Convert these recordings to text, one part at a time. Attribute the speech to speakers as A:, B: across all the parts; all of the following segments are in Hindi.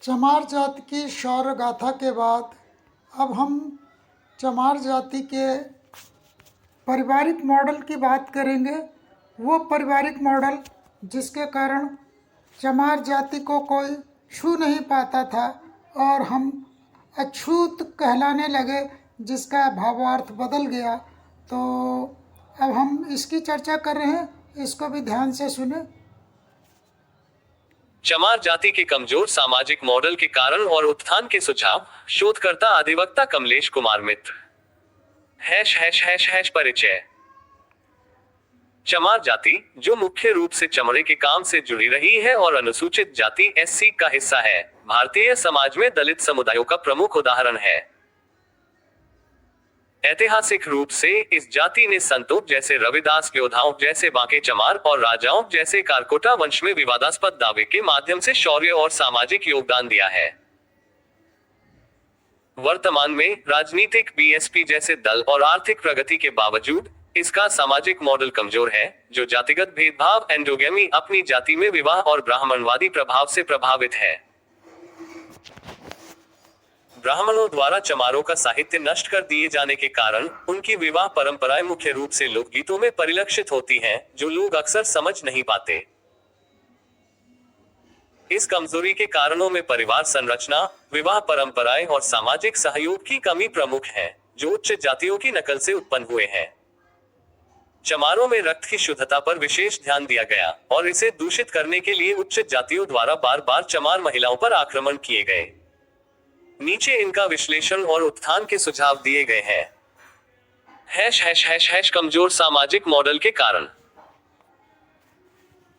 A: चमार जाति की शौर्य गाथा के बाद अब हम चमार जाति के पारिवारिक मॉडल की बात करेंगे। वो पारिवारिक मॉडल जिसके कारण चमार जाति को कोई छू नहीं पाता था और हम अछूत कहलाने लगे, जिसका भावार्थ बदल गया। तो अब हम इसकी चर्चा कर रहे हैं, इसको भी ध्यान से सुने।
B: चमार जाति के कमजोर सामाजिक मॉडल के कारण और उत्थान के सुझाव। शोधकर्ता अधिवक्ता कमलेश कुमार मित्र। परिचय। चमार जाति, जो मुख्य रूप से चमड़े के काम से जुड़ी रही है और अनुसूचित जाति एससी का हिस्सा है, भारतीय समाज में दलित समुदायों का प्रमुख उदाहरण है। ऐतिहासिक रूप से इस जाति ने संतों जैसे रविदास, योद्धाओं जैसे बांके चमार और राजाओं जैसे कारकोटा वंश में विवादास्पद दावे के माध्यम से शौर्य और सामाजिक योगदान दिया है। वर्तमान में राजनीतिक बीएसपी जैसे दल और आर्थिक प्रगति के बावजूद इसका सामाजिक मॉडल कमजोर है, जो जातिगत भेदभाव, एंडोगेमी, अपनी जाति में विवाह और ब्राह्मणवादी प्रभाव से प्रभावित है। ब्राह्मणों द्वारा चमारों का साहित्य नष्ट कर दिए जाने के कारण उनकी विवाह परंपराएं मुख्य रूप से लोकगीतों में परिलक्षित होती हैं, जो लोग अक्सर समझ नहीं पाते। इस कमजोरी के कारणों में परिवार संरचना, विवाह परंपराएं और सामाजिक सहयोग की कमी प्रमुख हैं, जो उच्च जातियों की नकल से उत्पन्न हुए हैं। चमारों में रक्त की शुद्धता पर विशेष ध्यान दिया गया और इसे दूषित करने के लिए उच्च जातियों द्वारा बार बार चमार महिलाओं पर आक्रमण किए गए। नीचे इनका विश्लेषण और उत्थान के सुझाव दिए गए हैं। कमजोर सामाजिक मॉडल के कारण।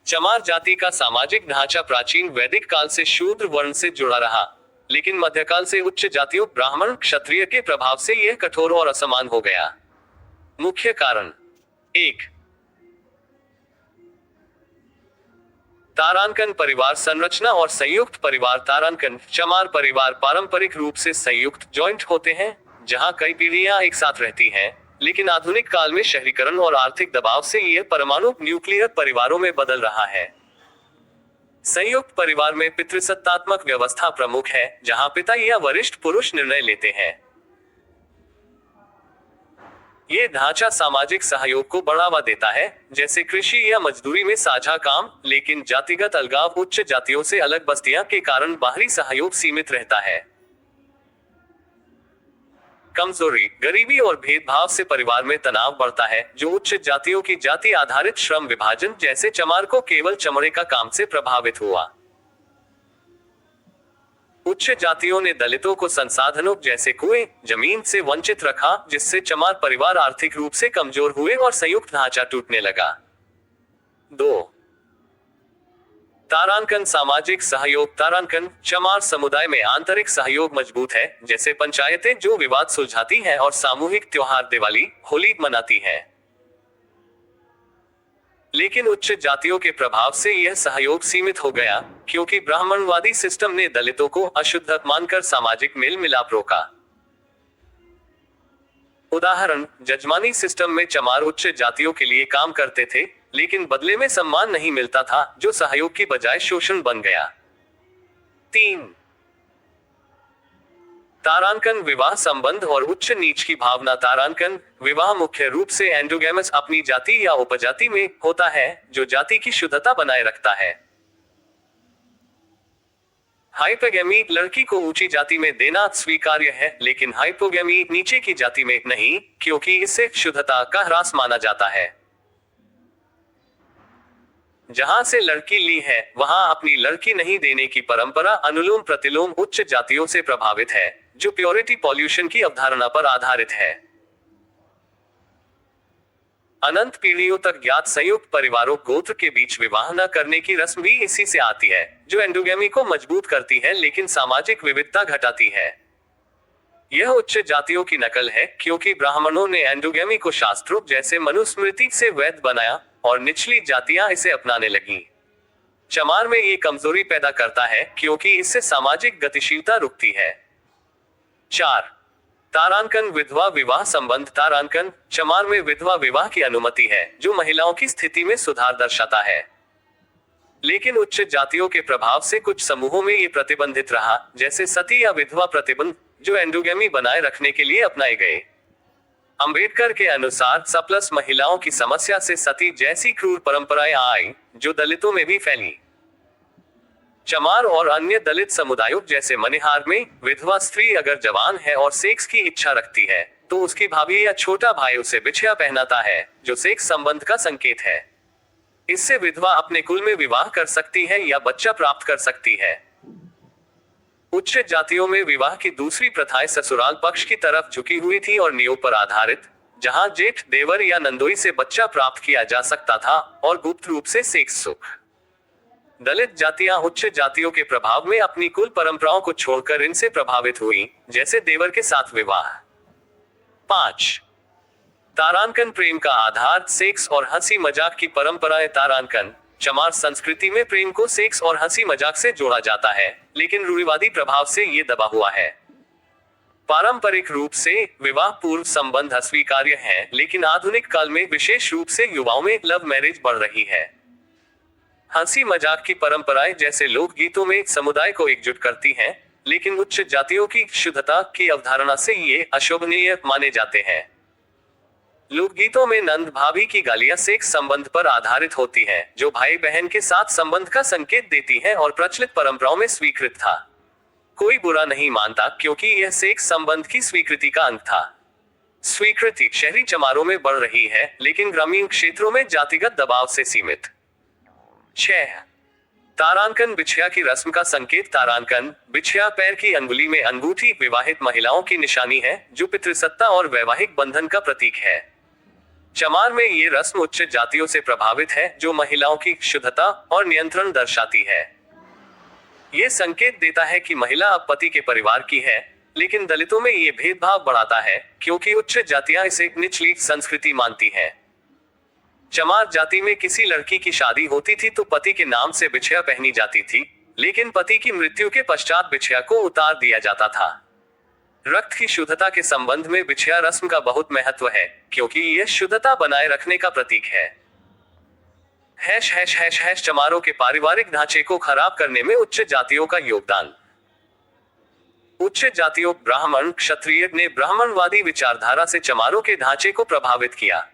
B: चमार जाति का सामाजिक ढांचा प्राचीन वैदिक काल से शूद्र वर्ण से जुड़ा रहा, लेकिन मध्यकाल से उच्च जातियों ब्राह्मण, क्षत्रिय के प्रभाव से यह कठोर और असमान हो गया। मुख्य कारण। 1. तारांकन परिवार संरचना और संयुक्त परिवार। तारांकन चमार परिवार पारंपरिक रूप से संयुक्त जॉइंट होते हैं, जहां कई पीढ़ियां एक साथ रहती हैं, लेकिन आधुनिक काल में शहरीकरण और आर्थिक दबाव से यह परमाणु न्यूक्लियर परिवारों में बदल रहा है। संयुक्त परिवार में पितृसत्तात्मक व्यवस्था प्रमुख है, जहां पिता या वरिष्ठ पुरुष निर्णय लेते हैं। ये ढांचा सामाजिक सहयोग को बढ़ावा देता है, जैसे कृषि या मजदूरी में साझा काम, लेकिन जातिगत अलगाव, उच्च जातियों से अलग बस्तियां के कारण बाहरी सहयोग सीमित रहता है। कमजोरी, गरीबी और भेदभाव से परिवार में तनाव बढ़ता है, जो उच्च जातियों की जाति आधारित श्रम विभाजन जैसे चमार को केवल चमड़े का काम से प्रभावित हुआ। उच्च जातियों ने दलितों को संसाधनों जैसे कुएं, जमीन से वंचित रखा, जिससे चमार परिवार आर्थिक रूप से कमजोर हुए और संयुक्त ढांचा टूटने लगा। 2. तारांकन सामाजिक सहयोग। तारांकन चमार समुदाय में आंतरिक सहयोग मजबूत है, जैसे पंचायतें जो विवाद सुलझाती हैं और सामूहिक त्योहार दिवाली, होली मनाती हैं। लेकिन उच्च जातियों के प्रभाव से यह सहयोग सीमित हो गया, क्योंकि ब्राह्मणवादी सिस्टम ने दलितों को अशुद्ध मानकर सामाजिक मेल मिलाप रोका। उदाहरण, जजमानी सिस्टम में चमार उच्च जातियों के लिए काम करते थे, लेकिन बदले में सम्मान नहीं मिलता था, जो सहयोग की बजाय शोषण बन गया। 3. तारांकन विवाह संबंध और उच्च नीच की भावना। तारांकन विवाह मुख्य रूप से एंडोगैमस अपनी जाति या उपजाति में होता है, जो जाति की शुद्धता बनाए रखता है। हाइपोगैमी लड़की को ऊंची जाति में देना स्वीकार्य है, लेकिन हाइपोगैमी नीचे की जाति में नहीं, क्योंकि इससे शुद्धता का ह्रास माना जाता है। जहां से लड़की ली है, वहां अपनी लड़की नहीं देने की परंपरा अनुलोम प्रतिलोम उच्च जातियों से प्रभावित है, जो प्योरिटी पॉल्यूशन की अवधारणा पर आधारित है। अनंत पीढ़ियों तक ज्ञात संयुक्त परिवारों गोत्र के बीच विवाह न करने की रस्म भी इसी से आती है, जो एंडोगेमी को मजबूत करती है लेकिन सामाजिक विविधता घटाती है। यह उच्च जातियों की नकल है, क्योंकि ब्राह्मणों ने एंडोगेमी को शास्त्रों जैसे मनुस्मृति से वैध बनाया और निचली जातियां इसे अपनाने लगीं। चमार में ये कमजोरी पैदा करता है, क्योंकि इससे सामाजिक गतिशीलता रुकती है। 4. तारांकन विधवा विवाह संबंध। तारांकन चमार में विधवा विवाह की अनुमति है, जो महिलाओं की स्थिति में सुधार दर्शाता है। लेकिन उच्च जातियों के प्रभाव से कुछ समूहों में ये प्रतिबंधित रहा, जैसे सती या विधवा प्रतिबंध, जो एंडोगेमी बनाए रखने के लिए अपनाए गए। अंबेडकर के अनुसार सप्लस महिलाओं की समस्या से सती जैसी क्रूर परंपराएं आई, जो दलितों में भी फैली। चमार और अन्य दलित समुदायों जैसे मनिहार में विधवा स्त्री अगर जवान है और सेक्स की इच्छा रखती है, तो उसकी भाभी या छोटा भाई उसे बिछिया पहनाता है, जो सेक्स संबंध का संकेत है। इससे विधवा अपने कुल में विवाह कर सकती है या बच्चा प्राप्त कर सकती है। उच्च जातियों में विवाह की दूसरी प्रथाएं ससुराल पक्ष की तरफ झुकी हुई थी और नियोग पर आधारित, जहां जेठ, देवर या नंदोई से बच्चा प्राप्त किया जा सकता था, और गुप्त रूप से सेक्स सुख। दलित जातियां उच्च जातियों के प्रभाव में अपनी कुल परंपराओं को छोड़कर इनसे प्रभावित हुई, जैसे देवर के साथ विवाह। 5. तारांकन प्रेम का आधार सेक्स और हंसी मजाक की परंपराएं। तारांकन चमार संस्कृति में प्रेम को सेक्स और हंसी मजाक से जोड़ा जाता है, लेकिन रूढ़िवादी प्रभाव से ये दबा हुआ है। पारंपरिक रूप से विवाह पूर्व संबंध अस्वीकार्य हैं, लेकिन आधुनिक काल में विशेष रूप से युवाओं में लव मैरिज बढ़ रही है। हंसी मजाक की परंपराएं जैसे लोकगीतों में समुदाय को एकजुट करती हैं, लेकिन उच्च जातियों की शुद्धता की अवधारणा से ये अशोभनीय माने जाते हैं। लोकगीतों में नंद भाभी की गालियां सेक्स संबंध पर आधारित होती हैं, जो भाई बहन के साथ संबंध का संकेत देती हैं और प्रचलित परंपराओं में स्वीकृत था। कोई बुरा नहीं मानता, क्योंकि यह सेक्स संबंध की स्वीकृति का अंग था। स्वीकृति शहरी चमारों में बढ़ रही है, लेकिन ग्रामीण क्षेत्रों में जातिगत दबाव से सीमित। 6. तारांकन बिछिया की रस्म का संकेत। तारांकन बिछिया पैर की अंगुली में अंगूठी विवाहित महिलाओं की निशानी है, जो पितृसत्ता और वैवाहिक बंधन का प्रतीक है। चमार में ये रस्म उच्च जातियों से प्रभावित है, जो महिलाओं की शुद्धता और नियंत्रण दर्शाती है। ये संकेत देता है कि महिला अब पति के परिवार की है, लेकिन दलितों में ये भेदभाव बढ़ाता है, क्योंकि उच्च जातियां इसे निचली संस्कृति मानती हैं। चमार जाति में किसी लड़की की शादी होती थी तो पति के नाम से बिछिया पहनी जाती थी, लेकिन पति की मृत्यु के पश्चात बिछिया को उतार दिया जाता था। रक्त की शुद्धता के संबंध में बिछिया रस्म का बहुत महत्व है, क्योंकि यह शुद्धता बनाए रखने का प्रतीक है। चमारों के पारिवारिक ढांचे को खराब करने में उच्च जातियों का योगदान। उच्च जातियों ब्राह्मण क्षत्रिय ने ब्राह्मणवादी विचारधारा से चमारों के ढांचे को प्रभावित किया।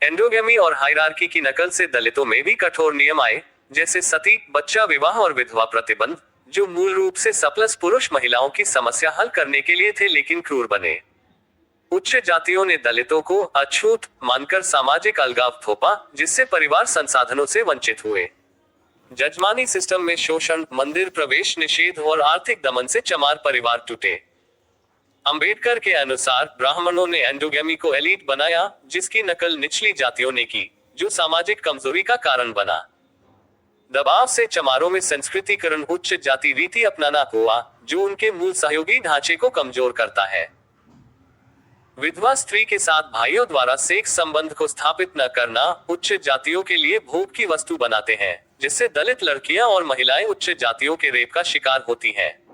B: एंडोगेमी और हायरार्की की नकल से दलितों में भी कठोर नियम आए, जैसे सती, बच्चा विवाह और विधवा प्रतिबंध, जो मूल रूप से सप्लस पुरुष महिलाओं की समस्या हल करने के लिए थे, लेकिन क्रूर बने। उच्च जातियों ने दलितों को अछूत मानकर सामाजिक अलगाव थोपा, जिससे परिवार संसाधनों से वंचित हुए। जजमानी सिस्टम में शोषण, मंदिर प्रवेश निषेध और आर्थिक दमन से चमार परिवार टूटे। अंबेडकर के अनुसार ब्राह्मणों ने एंडोगेमी को एलीट बनाया, जिसकी नकल निचली जातियों ने की, जो सामाजिक कमजोरी का कारण बना। दबाव से चमारों में संस्कृतिकरण उच्च जाति रीति अपनाना हुआ, जो उनके मूल सहयोगी ढांचे को कमजोर करता है। विधवा स्त्री के साथ भाइयों द्वारा सेक्स संबंध को स्थापित न करना उच्च जातियों के लिए भोग की वस्तु बनाते हैं, जिससे दलित लड़कियां और महिलाएं उच्च जातियों के रेप का शिकार होती हैं।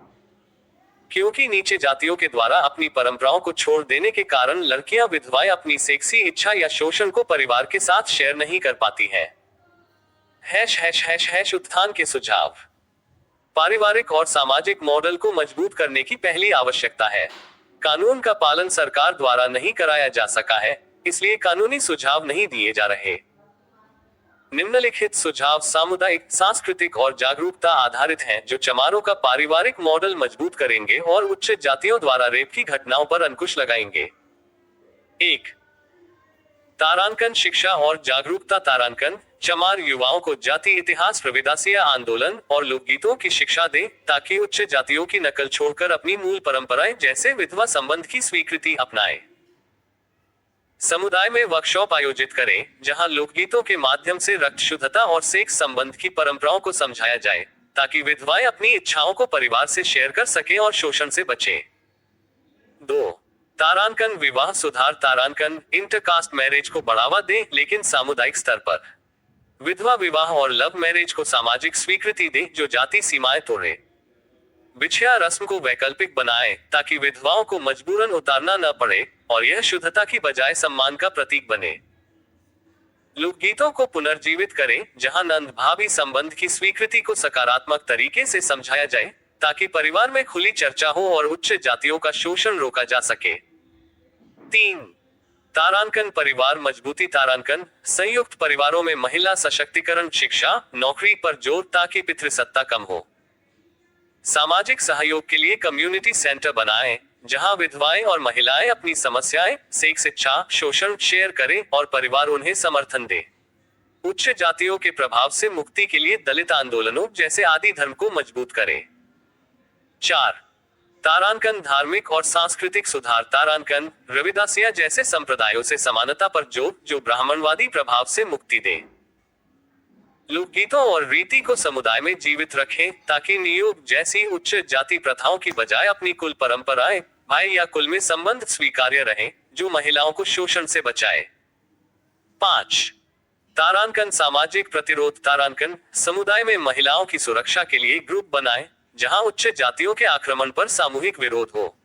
B: क्योंकि नीचे जातियों के द्वारा अपनी परंपराओं को छोड़ देने के कारण लड़कियां विधवाएं अपनी सेक्सी इच्छा या शोषण को परिवार के साथ शेयर नहीं कर पाती हैं। उत्थान के सुझाव। पारिवारिक और सामाजिक मॉडल को मजबूत करने की पहली आवश्यकता है। कानून का पालन सरकार द्वारा नहीं कराया जा सका है, इसलिए कानूनी सुझाव नहीं दिए जा रहे। निम्नलिखित सुझाव सामुदायिक, सांस्कृतिक और जागरूकता आधारित हैं, जो चमारों का पारिवारिक मॉडल मजबूत करेंगे और उच्च जातियों द्वारा रेप की घटनाओं पर अंकुश लगाएंगे। 1. तारांकन शिक्षा और जागरूकता। तारांकन चमार युवाओं को जाति इतिहास, प्रविदासीय आंदोलन और लोकगीतों की शिक्षा दे, ताकि उच्च जातियों की नकल छोड़कर अपनी मूल परंपराएं जैसे विधवा संबंध की स्वीकृति अपनाए। समुदाय में वर्कशॉप आयोजित करें, जहां लोकगीतों के माध्यम से रक्त शुद्धता और सेक्स संबंध की परंपराओं को समझाया जाए, ताकि विधवाएं अपनी इच्छाओं को परिवार से शेयर कर सकें और शोषण से बचें। 2. तारांकन विवाह सुधार। तारांकन इंटरकास्ट मैरिज को बढ़ावा दे, लेकिन सामुदायिक स्तर पर। विधवा विवाह और लव मैरिज को सामाजिक स्वीकृति दे, जो जाति सीमाएं तोड़े। बिछिया रस्म को वैकल्पिक बनाए, ताकि विधवाओं को मजबूरन उतारना न पड़े और यह शुद्धता की बजाय सम्मान का प्रतीक बने। लोकगीतों को पुनर्जीवित करें, जहां नंद भाभी संबंध की स्वीकृति को सकारात्मक तरीके से समझाया जाए, ताकि परिवार में खुली चर्चा हो और उच्च जातियों का शोषण रोका जा सके। 3. तारांकन परिवार मजबूती। तारांकन संयुक्त परिवारों में महिला सशक्तिकरण, शिक्षा, नौकरी पर जोर ताकि पितृसत्ता कम हो। सामाजिक सहयोग के लिए कम्युनिटी सेंटर बनाएं, जहां विधवाएं और महिलाएं अपनी समस्याएं, सेक्स इच्छा, शोषण शेयर करें और परिवार उन्हें समर्थन दे। उच्च जातियों के प्रभाव से मुक्ति के लिए दलित आंदोलनों जैसे आदि धर्म को मजबूत करें। 4. तारांकन धार्मिक और सांस्कृतिक सुधार। तारांकन रविदासिया जैसे संप्रदायों से समानता पर जोर, जो ब्राह्मणवादी प्रभाव से मुक्ति दे। लोकगीतों और रीति को समुदाय में जीवित रखें, ताकि नियोग जैसी उच्च जाति प्रथाओं की बजाय अपनी कुल परंपराएं, भाई या कुल में संबंध स्वीकार्य रहें, जो महिलाओं को शोषण से बचाए। 5. तारांकन सामाजिक प्रतिरोध। तारांकन समुदाय में महिलाओं की सुरक्षा के लिए ग्रुप बनाएं, जहां उच्च जातियों के आक्रमण पर सामूहिक विरोध हो।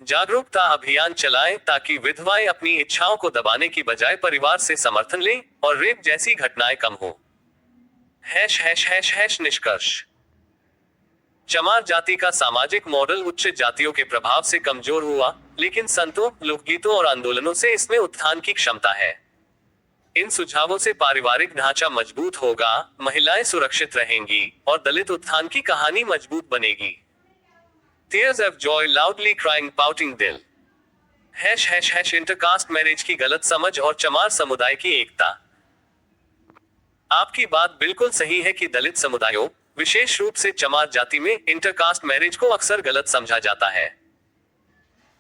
B: जागरूकता अभियान चलाएं, ताकि विधवाएं अपनी इच्छाओं को दबाने की बजाय परिवार से समर्थन लें और रेप जैसी घटनाएं कम हो। निष्कर्ष। चमार जाति का सामाजिक मॉडल उच्च जातियों के प्रभाव से कमजोर हुआ, लेकिन संतों, लोकगीतों और आंदोलनों से इसमें उत्थान की क्षमता है। इन सुझावों से पारिवारिक ढांचा मजबूत होगा, महिलाएं सुरक्षित रहेंगी और दलित उत्थान की कहानी मजबूत बनेगी। Tears of joy loudly crying pouting दिल। इंटरकास्ट मैरिज की गलत समझ और चमार समुदाय की एकता। आपकी बात बिल्कुल सही है कि दलित समुदायों, विशेष रूप से चमार जाति में इंटरकास्ट मैरिज को अक्सर गलत समझा जाता है।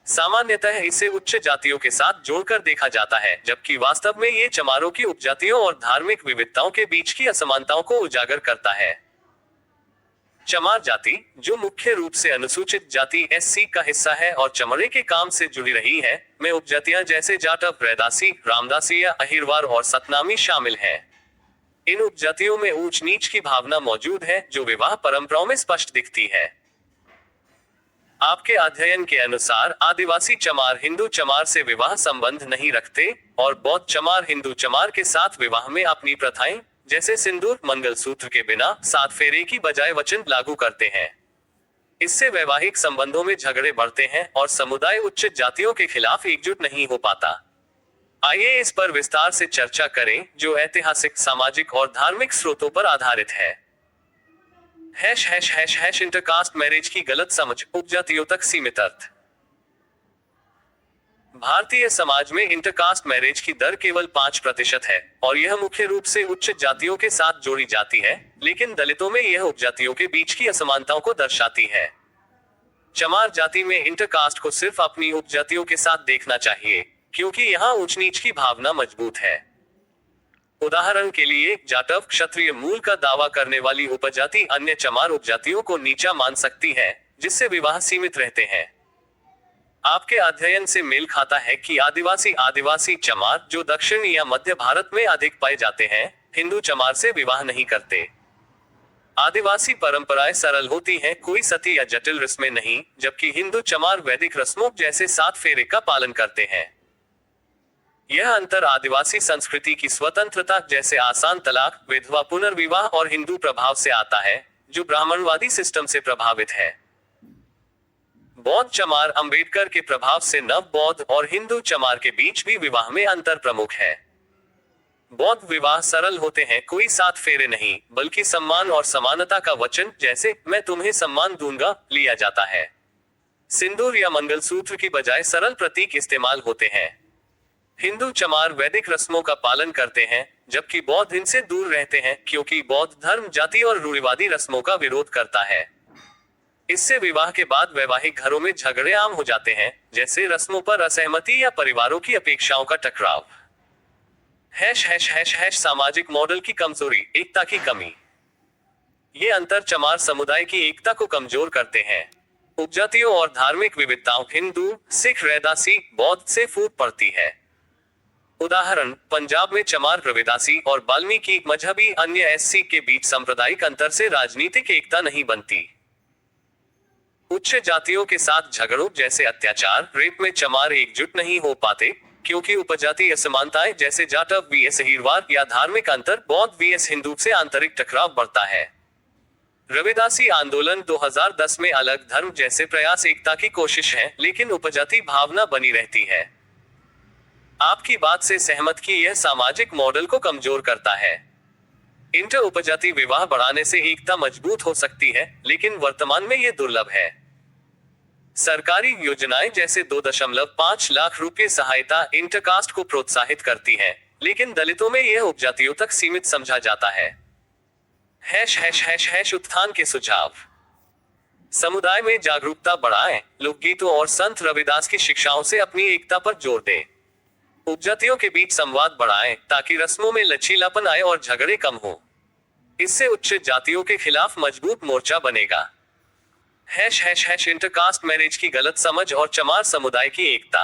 B: सामान्यतः इसे उच्च जातियों के साथ जोड़कर देखा जाता है, जबकि वास्तव में ये चमारों की उपजातियों और धार्मिक विविधताओं के बीच की असमानताओं को उजागर करता है। चमार जाति, जो मुख्य रूप से अनुसूचित जाति SC का हिस्सा है और चमड़े के काम से जुड़ी रही है, में उपजातियां जैसे जाटव, रैदासी, रामदासी या अहिरवार और सतनामी शामिल हैं। इन उपजातियों में ऊंच नीच की भावना मौजूद है, जो विवाह परंपराओं में स्पष्ट दिखती है। आपके अध्ययन के अनुसार आदिवासी चमार हिंदू चमार से विवाह संबंध नहीं रखते और बौद्ध चमार हिंदू चमार के साथ विवाह में अपनी प्रथाएं, जैसे सिंदूर, मंगलसूत्र के बिना 7 फेरे की बजाय वचन लागू करते हैं। इससे वैवाहिक संबंधों में झगड़े बढ़ते हैं और समुदाय उच्च जातियों के खिलाफ एकजुट नहीं हो पाता। आइए इस पर विस्तार से चर्चा करें, जो ऐतिहासिक, सामाजिक और धार्मिक स्रोतों पर आधारित है। इंटरकास्ट मैरिज की गलत समझ, उपजातियों तक सीमित अर्थ। भारतीय समाज में इंटरकास्ट मैरिज की दर केवल 5% है और यह मुख्य रूप से उच्च जातियों के साथ जोड़ी जाती है, लेकिन दलितों में यह उपजातियों के बीच की असमानताओं को दर्शाती है। चमार जाति में इंटरकास्ट को सिर्फ अपनी उपजातियों के साथ देखना चाहिए, क्योंकि यहाँ ऊंच नीच की भावना मजबूत है। उदाहरण के लिए, जाटव क्षत्रिय मूल का दावा करने वाली उपजाति अन्य चमार उपजातियों को नीचा मान सकती है, जिससे विवाह सीमित रहते हैं। आपके अध्ययन से मेल खाता है कि आदिवासी चमार, जो दक्षिण या मध्य भारत में अधिक पाए जाते हैं, हिंदू चमार से विवाह नहीं करते। आदिवासी परंपराएं सरल होती हैं, कोई सती या जटिल रस्में नहीं, जबकि हिंदू चमार वैदिक रस्मों जैसे 7 फेरे का पालन करते हैं। यह अंतर आदिवासी संस्कृति की स्वतंत्रता, जैसे आसान तलाक, विधवा पुनर्विवाह और हिंदू प्रभाव से आता है, जो ब्राह्मणवादी सिस्टम से प्रभावित है। बौद्ध चमार अंबेडकर के प्रभाव से नव बौद्ध और हिंदू चमार के बीच भी विवाह में अंतर प्रमुख है। बौद्ध विवाह सरल होते हैं, कोई 7 फेरे नहीं, बल्कि सम्मान और समानता का वचन, जैसे मैं तुम्हें सम्मान दूंगा, लिया जाता है। सिंदूर या मंगलसूत्र की बजाय सरल प्रतीक इस्तेमाल होते हैं। हिंदू चमार वैदिक रस्मों का पालन करते हैं, जबकि बौद्ध इनसे दूर रहते हैं, क्योंकि बौद्ध धर्म जाति और रूढ़िवादी रस्मों का विरोध करता है। इससे विवाह के बाद वैवाहिक घरों में झगड़े आम हो जाते हैं, जैसे रस्मों पर असहमति या परिवारों की अपेक्षाओं का टकराव। सामाजिक मॉडल की कमजोरी, एकता की कमी। ये अंतर चमार समुदाय की एकता को कमजोर करते हैं। उपजातियों और धार्मिक विविधताओं हिंदू, सिख, रैदासी, बौद्ध से फूट पड़ती है। उदाहरण, पंजाब में चमार, रविदासी और वाल्मीकि मजहबी अन्य SC के बीच सांप्रदायिक अंतर से राजनीतिक एकता नहीं बनती। उच्च जातियों के साथ झगड़ों जैसे अत्याचार, रेप में चमार एकजुट नहीं हो पाते, क्योंकि उपजाति असमानताएं जैसे जाटव वीएस अहीरवार या धार्मिक अंतर बौद्ध वीएस हिंदू से आंतरिक टकराव बढ़ता है। रविदासी आंदोलन 2010 में अलग धर्म जैसे प्रयास एकता की कोशिश है, लेकिन उपजाति भावना बनी रहती है। आपकी बात से सहमत कि यह सामाजिक मॉडल को कमजोर करता है। इंटर उपजाति विवाह बढ़ाने से एकता मजबूत हो सकती है, लेकिन वर्तमान में यह दुर्लभ है। सरकारी योजनाएं जैसे 2.5 लाख रुपए सहायता इंटरकास्ट को प्रोत्साहित करती है, लेकिन दलितों में यह उपजातियों तक सीमित समझा जाता है। उत्थान के सुझाव। समुदाय में जागरूकता बढ़ाएं, लोकगीतों और संत रविदास की शिक्षाओं से अपनी एकता पर जोर दें। उपजातियों के बीच संवाद बढ़ाएं ताकि रस्मों में लचीलापन आए और झगड़े कम हो। इससे उच्च जातियों के खिलाफ मजबूत मोर्चा बनेगा। इंटरकास्ट मैरिज की गलत समझ और चमार समुदाय की एकता।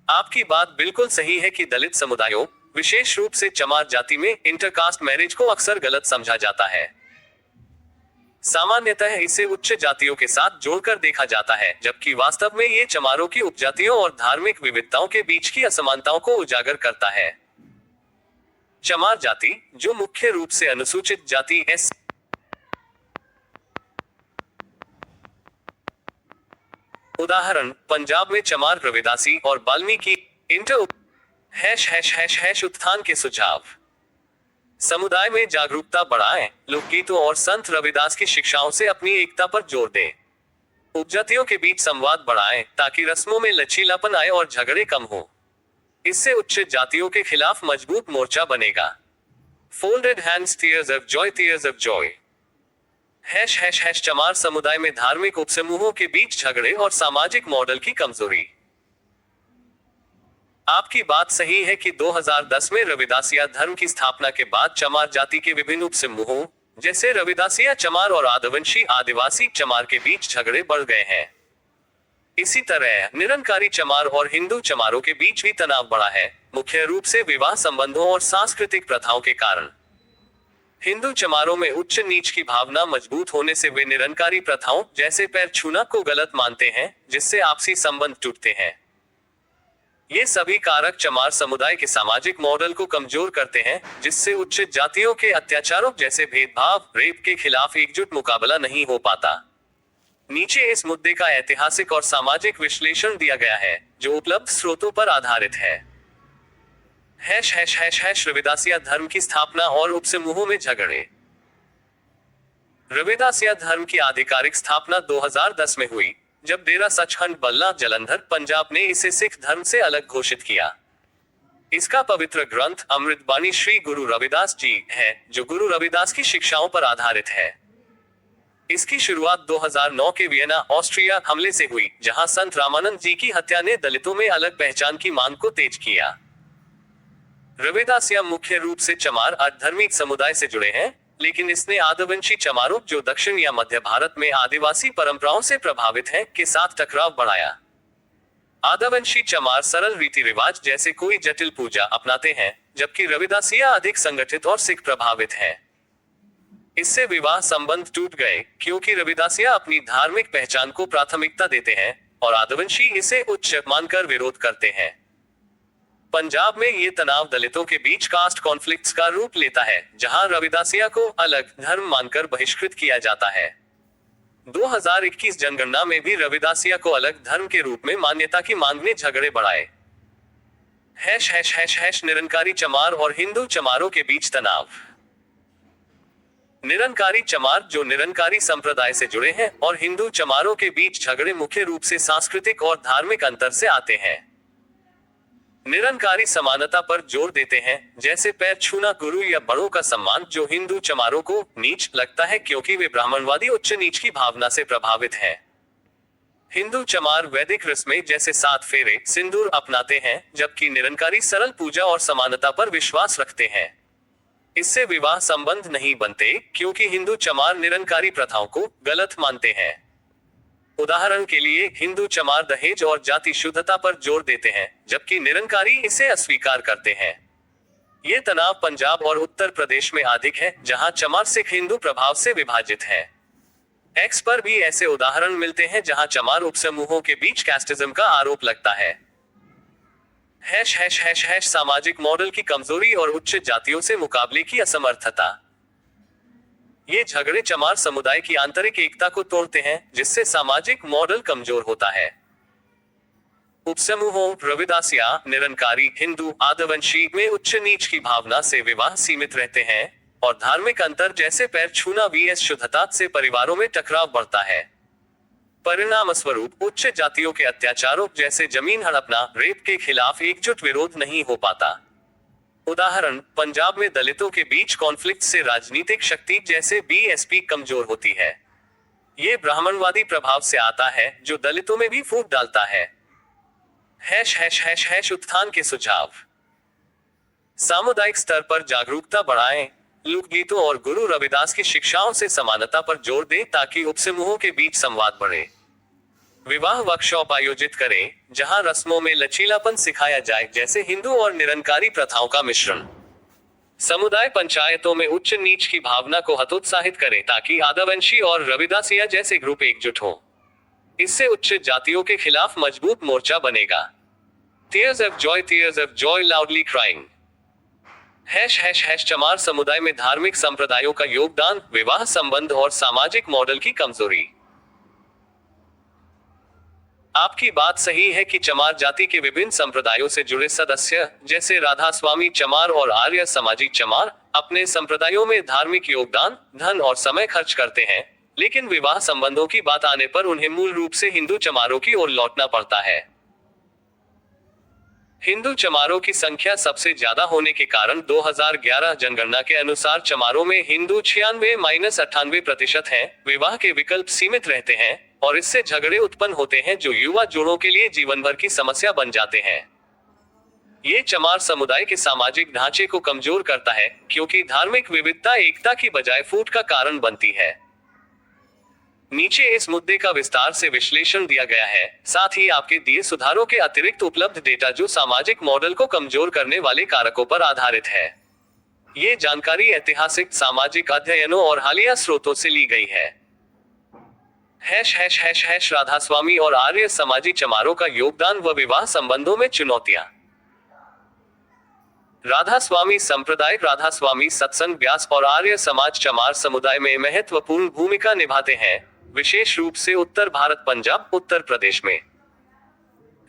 B: आपकी बात बिल्कुल सही है कि दलित समुदायों, विशेष रूप से चमार जाति में इंटरकास्ट मैरिज को अक्सर गलत समझा जाता है। सामान्यतः इसे उच्च जातियों के साथ जोड़कर देखा जाता है, जबकि वास्तव में ये चमारों की उपजातियों और धार्मिक विविधताओं के बीच की असमानताओं को उजागर करता है। चमार जाति, जो मुख्य रूप से अनुसूचित जाति एस उदाहरण, पंजाब में चमार रविदासी और वाल्मीकि इंटर उत्थान के सुझाव। समुदाय में जागरूकता बढ़ाएं, लोकगीतों और संत रविदास की शिक्षाओं से अपनी एकता पर जोर दें। उपजातियों के बीच संवाद बढ़ाएं ताकि रस्मों में लचीलापन आए और झगड़े कम हो। इससे उच्च जातियों के खिलाफ मजबूत मोर्चा बनेगा। Folded hands tears of Joy. चमार समुदाय में धार्मिक उपसमूहों के बीच झगड़े और सामाजिक मॉडल की कमजोरी। आपकी बात सही है कि 2010 में रविदासिया धर्म की स्थापना के बाद चमार जाति के विभिन्न उपसमूहों जैसे रविदासिया चमार और आदिवंशी आदिवासी चमार के बीच झगड़े बढ़ गए हैं। इसी तरह निरंकारी चमार और हिंदू चमारों के बीच भी तनाव बढ़ा है, मुख्य रूप से विवाह संबंधों और सांस्कृतिक प्रथाओं के कारण। हिंदू चमारों में उच्च नीच की भावना मजबूत होने से वे निरंकारी प्रथाओं जैसे पैर छूना को गलत मानते हैं, जिससे आपसी संबंध टूटते हैं। ये सभी कारक चमार समुदाय के सामाजिक मॉडल को कमजोर करते हैं, जिससे उच्च जातियों के अत्याचारों जैसे भेदभाव, रेप के खिलाफ एकजुट मुकाबला नहीं हो पाता। नीचे इस मुद्दे का ऐतिहासिक और सामाजिक विश्लेषण दिया गया है, जो उपलब्ध स्रोतों पर आधारित है। रविदासिया धर्म की स्थापना और उपसमूहों में झगड़े। रविदासिया धर्म की आधिकारिक स्थापना 2010 में हुई, जब डेरा सचखंड बल्ला जलंधर पंजाब ने इसे सिख धर्म से अलग घोषित किया। इसका पवित्र ग्रंथ अमृतबाणी श्री गुरु रविदास जी है, जो गुरु रविदास की शिक्षाओं पर आधारित है। इसकी शुरुआत 2009 के वियना ऑस्ट्रिया हमले से हुई, जहां संत रामानंद जी की हत्या ने दलितों में अलग पहचान की मांग को तेज किया। रविदासिया मुख्य रूप से चमार आध्यात्मिक समुदाय से जुड़े हैं, लेकिन इसने आदिवंशी चमारों, जो दक्षिण या मध्य भारत में आदिवासी परंपराओं से प्रभावित हैं, के साथ टकराव बढ़ाया। आदिवंशी चमार सरल रीति रिवाज जैसे कोई जटिल पूजा अपनाते हैं, जबकि रविदासिया अधिक संगठित और सिख प्रभावित है। इससे विवाह संबंध टूट गए, क्योंकि रविदासिया अपनी धार्मिक पहचान को प्राथमिकता देते हैं और आदिवंशी इसे उच्च मानकर विरोध करते हैं। पंजाब में ये तनाव दलितों के बीच कास्ट कॉन्फ्लिक्ट्स का रूप लेता है, जहां रविदासिया को अलग धर्म मानकर बहिष्कृत किया जाता है। 2021 जनगणना में भी रविदासिया को अलग धर्म के रूप में मान्यता की मांग ने झगड़े बढ़ाए। निरंकारी चमार और हिंदू चमारों के बीच तनाव। निरंकारी चमार, जो निरंकारी संप्रदाय से जुड़े हैं, और हिंदू चमारों के बीच झगड़े मुख्य रूप से सांस्कृतिक और धार्मिक अंतर से आते हैं। निरंकारी समानता पर जोर देते हैं, जैसे पैर छूना, गुरु या बड़ों का सम्मान, जो हिंदू चमारों को नीच लगता है क्योंकि वे ब्राह्मणवादी उच्च नीच की भावना से प्रभावित हैं। हिंदू चमार वैदिक रस्में जैसे 7 फेरे, सिंदूर अपनाते हैं, जबकि निरंकारी सरल पूजा और समानता पर विश्वास रखते हैं। इससे विवाह संबंध नहीं बनते, क्योंकि हिंदू चमार निरंकारी प्रथाओं को गलत मानते हैं। उदाहरण के लिए, हिंदू चमार दहेज और जाति शुद्धता पर जोर देते हैं, जबकि निरंकारी इसे अस्वीकार करते हैं। ये तनाव पंजाब और उत्तर प्रदेश में अधिक है, जहां चमार सिख हिंदू प्रभाव से विभाजित है। एक्स पर भी ऐसे उदाहरण मिलते हैं जहां चमार उपसमूहों के बीच कास्टिज्म का आरोप लगता है। सामाजिक मॉडल की कमजोरी और उच्च जातियों से मुकाबले की असमर्थता। ये झगड़े चमार समुदाय की आंतरिक एकता को तोड़ते हैं, जिससे सामाजिक मॉडल कमजोर होता है। उपसमूहों रविदासिया, निरंकारी, हिंदू, आदिवासी में उच्च नीच की भावना से विवाह सीमित रहते हैं और धार्मिक अंतर जैसे पैर छूना vs शुद्धता से परिवारों में टकराव बढ़ता है। परिणाम स्वरूप उच्च जातियों के अत्याचारों जैसे जमीन हड़पना, रेप के खिलाफ एकजुट विरोध नहीं हो पाता। उदाहरण, पंजाब में दलितों के बीच कॉन्फ्लिक्ट से राजनीतिक शक्ति जैसे बीएसपी कमजोर होती है। ये ब्राह्मणवादी प्रभाव से आता है जो दलितों में भी फूट डालता है। उत्थान के सुझाव। सामुदायिक स्तर पर जागरूकता बढ़ाएं, लोकगीतों और गुरु रविदास की शिक्षाओं से समानता पर जोर दें ताकि उपसमूहों के बीच संवाद बढ़े। विवाह वर्कशॉप आयोजित करें जहां रस्मों में लचीलापन सिखाया जाए, जैसे हिंदू और निरंकारी प्रथाओं का मिश्रण। समुदाय पंचायतों में उच्च नीच की भावना को हतोत्साहित करें ताकि आदिवासी और रविदासिया जैसे ग्रुप एकजुट हों। इससे उच्च जातियों के खिलाफ मजबूत मोर्चा बनेगा। Tears of joy loudly crying। चमार समुदाय में धार्मिक संप्रदायों का योगदान, विवाह संबंध और सामाजिक मॉडल की कमजोरी। आपकी बात सही है कि चमार जाति के विभिन्न संप्रदायों से जुड़े सदस्य, जैसे राधा स्वामी चमार और आर्य समाजी चमार, अपने संप्रदायों में धार्मिक योगदान, धन और समय खर्च करते हैं, लेकिन विवाह संबंधों की बात आने पर उन्हें मूल रूप से हिंदू चमारों की ओर लौटना पड़ता है। हिंदू चमारों की संख्या सबसे ज्यादा होने के कारण 2011 जनगणना के अनुसार चमारों में हिंदू 96-98% हैं। विवाह के विकल्प सीमित रहते हैं और इससे झगड़े उत्पन्न होते हैं जो युवा जोड़ों के लिए जीवन भर की समस्या बन जाते हैं। ये चमार समुदाय के सामाजिक ढांचे को कमजोर करता है, क्योंकि धार्मिक विविधता एकता की बजाय फूट का कारण बनती है। नीचे इस मुद्दे का विस्तार से विश्लेषण दिया गया है, साथ ही आपके दिए सुधारों के अतिरिक्त उपलब्ध डेटा जो सामाजिक मॉडल को कमजोर करने वाले कारकों पर आधारित है। ये जानकारी ऐतिहासिक, सामाजिक अध्ययनों और हालिया स्रोतों से ली गई है। राधा स्वामी और आर्य समाजी चमारों का योगदान व विवाह संबंधों में चुनौतियां। राधा स्वामी संप्रदाय, राधा स्वामी सत्संग व्यास और आर्य समाज चमार समुदाय में महत्वपूर्ण भूमिका निभाते हैं, विशेष रूप से उत्तर भारत, पंजाब, उत्तर प्रदेश में।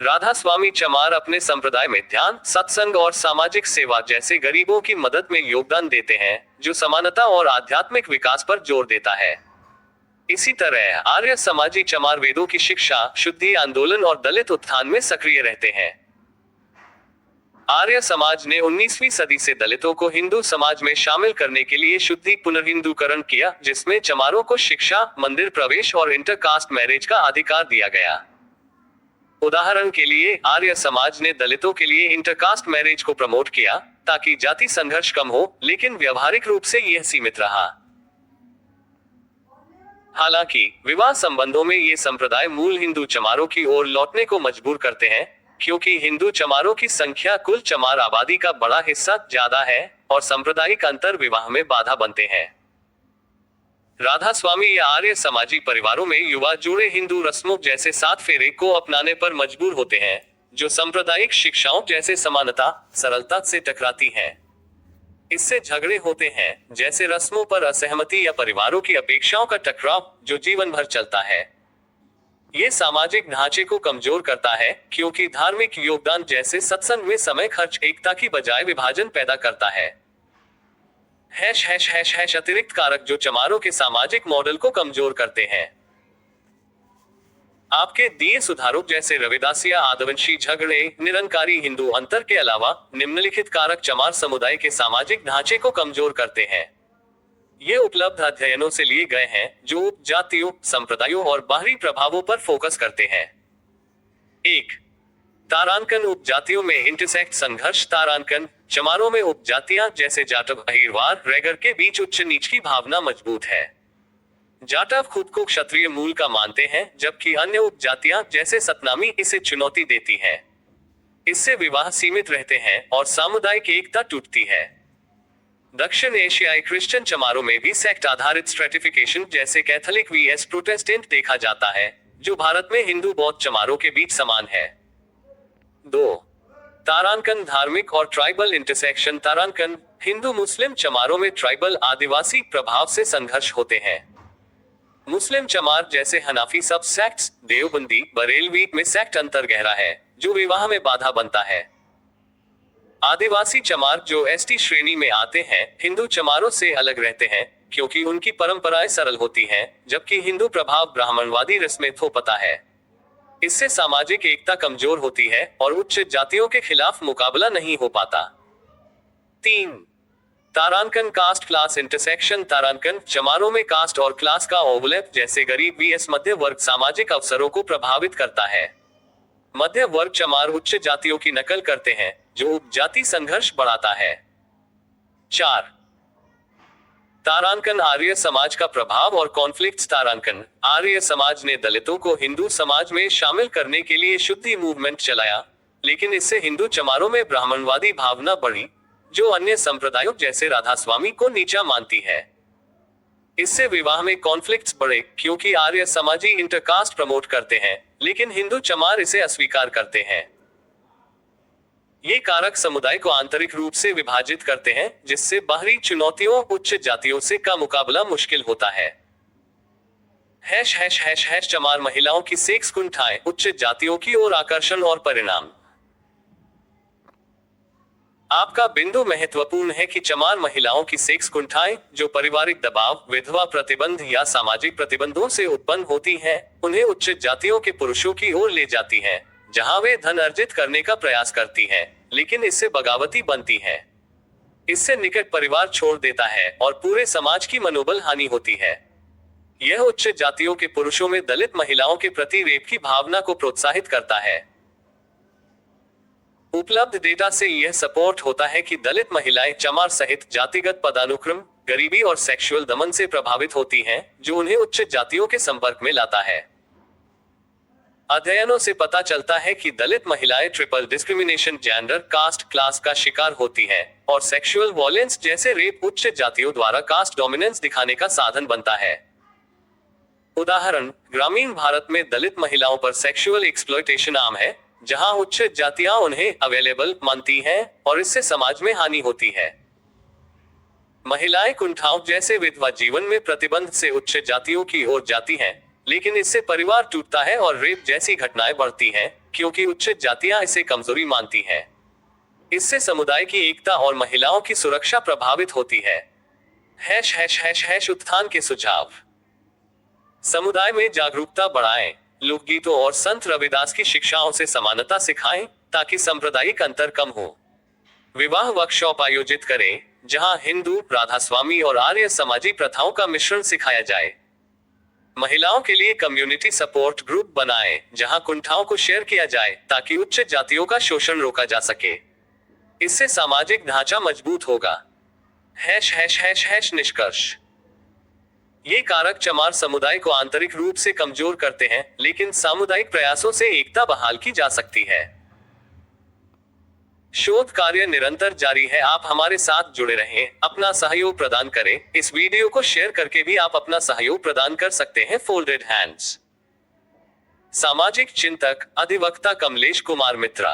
B: राधा स्वामी चमार अपने संप्रदाय में ध्यान, सत्संग और सामाजिक सेवा जैसे गरीबों की मदद में योगदान देते हैं, जो समानता और आध्यात्मिक विकास पर जोर देता है। इसी तरह आर्य समाजी चमार वेदों की शिक्षा, शुद्धि आंदोलन और दलित उत्थान में सक्रिय रहते हैं। आर्य समाज ने 19वीं सदी से दलितों को हिंदू समाज में शामिल करने के लिए शुद्धि पुनर्हिंदूकरण किया, जिसमें चमारों को शिक्षा, मंदिर प्रवेश और इंटरकास्ट मैरिज का अधिकार दिया गया। उदाहरण के लिए, आर्य समाज ने दलितों के लिए इंटरकास्ट मैरिज को प्रमोट किया ताकि जाति संघर्ष कम हो, लेकिन व्यवहारिक रूप से यह सीमित रहा। हालांकि विवाह संबंधों में ये संप्रदाय मूल हिंदू चमारों की ओर लौटने को मजबूर करते हैं, क्योंकि हिंदू चमारों की संख्या कुल चमार आबादी का बड़ा हिस्सा ज्यादा है और सांप्रदायिक अंतर विवाह में बाधा बनते हैं। राधा स्वामी या आर्य समाजी परिवारों में युवा जुड़े हिंदू रस्मों जैसे 7 फेरे को अपनाने पर मजबूर होते हैं, जो सांप्रदायिक शिक्षाओं जैसे समानता, सरलता से टकराती हैं। इससे झगड़े होते हैं, जैसे रस्मों पर असहमति या परिवारों की अपेक्षाओं का टकराव, जो जीवन भर चलता है। ये सामाजिक ढांचे को कमजोर करता है, क्योंकि धार्मिक योगदान जैसे सत्संग में समय खर्च एकता की बजाय विभाजन पैदा करता है। अतिरिक्त कारक जो चमारों के सामाजिक मॉडल को कमजोर करते हैं। आपके दिए सुधारों जैसे रविदासिया आदिवासी झगड़े, निरंकारी हिंदू अंतर के अलावा निम्नलिखित कारक चमार समुदाय के सामाजिक ढांचे को कमजोर करते हैं। ये उपलब्ध अध्ययनों से लिए गए हैं जो उप जातियों, संप्रदायों और बाहरी प्रभावों पर फोकस करते हैं। 1. तारांकन उपजातियों में इंटरसेक्ट संघर्ष। तारांकन चमारों में उपजातियां जैसे जाटव, अहिरवार, रेगर के बीच उच्च नीच की भावना मजबूत है। जाटव खुद को क्षत्रिय मूल का मानते हैं, जबकि अन्य उपजातियां जैसे सतनामी इसे चुनौती देती हैं। इससे विवाह सीमित रहते हैं और सामुदायिक एकता टूटती है। दक्षिण एशियाई क्रिश्चियन चमारों में भी सेक्ट आधारित स्ट्रेटिफिकेशन जैसे कैथोलिक vs प्रोटेस्टेंट देखा जाता है, जो भारत में हिंदू बौद्ध चमारों के बीच समान है। 2. तारांकन धार्मिक और ट्राइबल इंटरसेक्शन। तारांकन हिंदू मुस्लिम चमारों में ट्राइबल आदिवासी प्रभाव से संघर्ष होते हैं। मुस्लिम चमार जैसे हनाफी सब सेक्ट्स, देवबंदी, बरेलवी में सेक्ट अंतर गहरा है जो विवाह में बाधा बनता है। आदिवासी चमार जो एसटी श्रेणी में आते हैं हिंदू चमारों से अलग रहते हैं क्योंकि उनकी परंपराएं सरल होती हैं, जबकि हिंदू प्रभाव ब्राह्मणवादी रस्में थोपता है। इससे सामाजिक एकता कमजोर होती है और उच्च जातियों के खिलाफ मुकाबला नहीं हो पाता। 3. तारांकन कास्ट क्लास इंटरसेक्शन। तारांकन चमारों में कास्ट और क्लास का ओवरलैप जैसे गरीब vs मध्य वर्ग सामाजिक अवसरों को प्रभावित करता है। मध्य वर्ग चमार उच्च जातियों की नकल करते हैं जो उपजाति संघर्ष बढ़ाता है। 4. तारांकन आर्य समाज का प्रभाव और कॉन्फ्लिक्ट्स। तारांकन आर्य समाज ने दलितों को हिंदू समाज में शामिल करने के लिए शुद्धि मूवमेंट चलाया, लेकिन इससे हिंदू चमारों में ब्राह्मणवादी भावना बढ़ी जो अन्य संप्रदायों जैसे राधास्वामी को नीचा मानती है। इससे विवाह में कॉन्फ्लिक्ट्स बढ़े क्योंकि आर्य समाजी इंटरकास्ट प्रमोट करते हैं लेकिन हिंदू चमार इसे अस्वीकार करते हैं। ये कारक समुदाय को आंतरिक रूप से विभाजित करते हैं जिससे बाहरी चुनौतियों उच्च जातियों से का मुकाबला मुश्किल होता है। चमार महिलाओं की सेक्स कुंठाएं, उच्च जातियों की ओर आकर्षण और परिणाम। आपका बिंदु महत्वपूर्ण है कि चमार महिलाओं की सेक्स कुंठाएं जो पारिवारिक दबाव, विधवा प्रतिबंध या सामाजिक प्रतिबंधों से उत्पन्न होती हैं, उन्हें उच्च जातियों के पुरुषों की ओर ले जाती हैं, जहां वे धन अर्जित करने का प्रयास करती हैं, लेकिन इससे बगावती बनती हैं। इससे निकट परिवार छोड़ देता है और पूरे समाज की मनोबल हानि होती है। यह उच्च जातियों के पुरुषों में दलित महिलाओं के प्रति रेप की भावना को प्रोत्साहित करता है। उपलब्ध डेटा से यह सपोर्ट होता है कि दलित महिलाएं चमार सहित जातिगत पदानुक्रम, गरीबी और सेक्सुअल दमन से प्रभावित होती हैं, जो उन्हें उच्च जातियों के संपर्क में लाता है। अध्ययनों से पता चलता है कि दलित महिलाएं triple discrimination, gender, caste, class का शिकार होती हैं और सेक्सुअल वॉयलेंस जैसे रेप उच्च जातियों द्वारा कास्ट डोमिनेंस दिखाने का साधन बनता है। उदाहरण, ग्रामीण भारत में दलित महिलाओं पर सेक्सुअल एक्सप्लॉयटेशन आम है, जहां उच्च जातियां उन्हें अवेलेबल मानती हैं और इससे समाज में हानि होती है। महिलाएं कुंठाओं जैसे विधवा जीवन में प्रतिबंध से उच्च जातियों की ओर जाती हैं, लेकिन इससे परिवार टूटता है और रेप जैसी घटनाएं बढ़ती हैं क्योंकि उच्च जातियां इसे कमजोरी मानती हैं। इससे समुदाय की एकता और महिलाओं की सुरक्षा प्रभावित होती है। उत्थान के सुझाव। समुदाय में जागरूकता बढ़ाएं, लोकगीतों और संत रविदास की शिक्षाओं से समानता सिखाएं ताकि सांप्रदायिक अंतर कम हो। विवाह वर्कशॉप आयोजित करें जहां हिंदू, राधास्वामी और आर्य समाजी प्रथाओं का मिश्रण सिखाया जाए। महिलाओं के लिए कम्युनिटी सपोर्ट ग्रुप बनाएं जहां कुंठाओं को शेयर किया जाए ताकि उच्च जातियों का शोषण रोका जा सके। इससे सामाजिक ढांचा मजबूत होगा। निष्कर्ष। ये कारक चमार समुदाय को आंतरिक रूप से कमजोर करते हैं, लेकिन सामुदायिक प्रयासों से एकता बहाल की जा सकती है। शोध कार्य निरंतर जारी है। आप हमारे साथ जुड़े रहें, अपना सहयोग प्रदान करें। इस वीडियो को शेयर करके भी आप अपना सहयोग प्रदान कर सकते हैं। Folded hands. सामाजिक चिंतक, अधिवक्ता कमलेश कुमार मित्रा।